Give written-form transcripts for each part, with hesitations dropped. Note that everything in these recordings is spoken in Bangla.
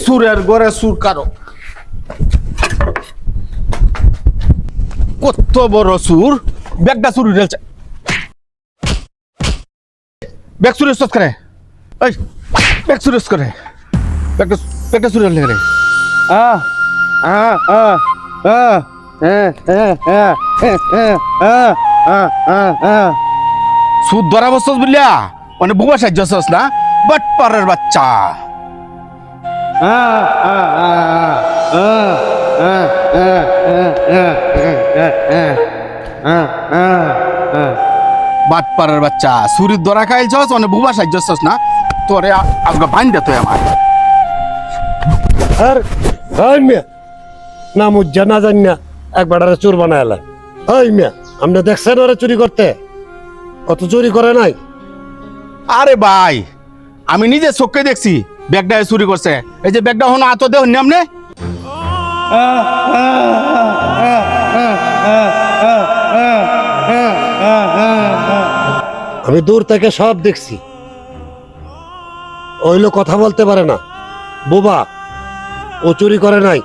সুরের ঘরে সুর কারো কত বড় সুর ব্যাগটা চুরি রেলছে ব্যাগ চুরি করে এই ব্যাগ চুরি করে ব্যাগটা চুরি লেগে রে সুদ ধরা বসছস বুঝলিয়া মানে বুবা সাহায্য না বাট পারের বাচ্চা বাট পারের বাচ্চা সুরির ধরা খাইছস মানে বুবা সাহায্য না তোরে আজকে বাইন দে তুই আমার আর হাই মিয়া না মুজ্জা না জানি না একবার চোর বানাইলা হাই মিয়া আপনি দেখছেন ওরা চুরি করতে অত চুরি করে নাই আরে ভাই আমি নিজে চোখে দেখছি ব্যাগটা চুরি করছে এই যে ব্যাগটা হলো আতো দেহ নামনে আমি দূর থেকে সব দেখছি ওই লোক কথা বলতে পারে না বোবা ও চুরি করে নাই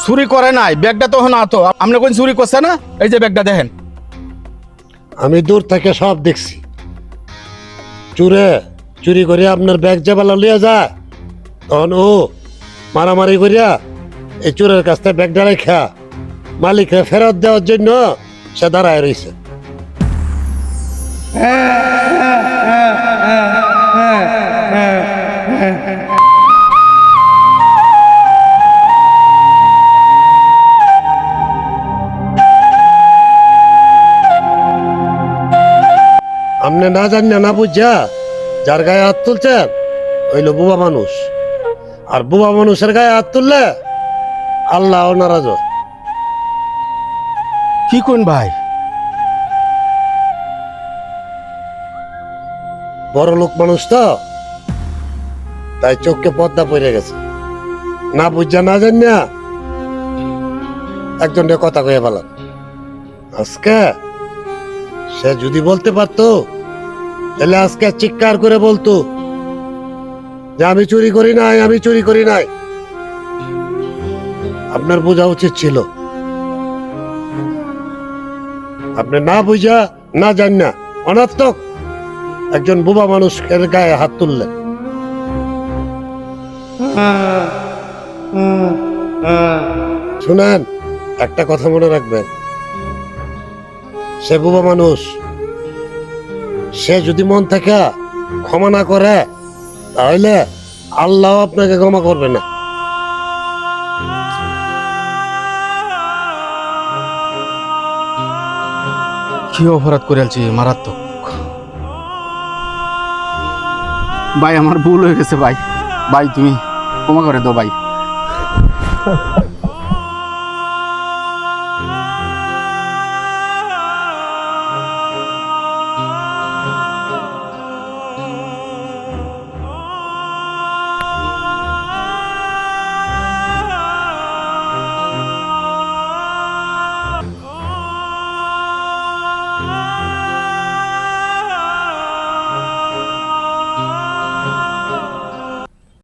চুরি করে নাই ব্যাগটা তো হলো আতো আপনি কোন চুরি করছে না এই যে ব্যাগটা দেখেন আমি দূর থেকে সব দেখছি চুরি করে আপনার ব্যাগ যে বেলা লিয়ে যায় তখন ও মারামারি করিয়া এই চোরের কাছ থেকে ব্যাগটা রেখা মালিককে ফেরত দেওয়ার জন্য সে দাঁড়ায় রয়েছে আপনি না জানি না বুঝা যার গায়ে হাত তুলছেন হইল বুবা মানুষ আর বুবা মানুষের গায়ে হাত তুললে আল্লাহ নারাজ হয়। কি কোন ভাই বড় লোক মানুষ তো তাই চোখকে পর্দা পড়ে গেছে না বুঝা না জানি না একজনের কথা কয়ে ফেলাম আজকে সে যদি বলতে পারতো তাহলে আজকে চিৎকার করে বলতো যে আমি চুরি করি নাই আপনার বোঝা উচিত ছিল আপনি না বুঝা না জান না অনাত্মক একজন বোবা মানুষের গায়ে হাত তুললেন শুনেন একটা কথা মনে রাখবেন সে বোবা মানুষ সে যদি মন থেকে ক্ষমা না করে তাহলে আল্লাহ আপনাকে ক্ষমা করবে না কি অপরাধ করে আলছি মারাত্মক ভাই আমার ভুল হয়ে গেছে ভাই তুমি ক্ষমা করে দাও ভাই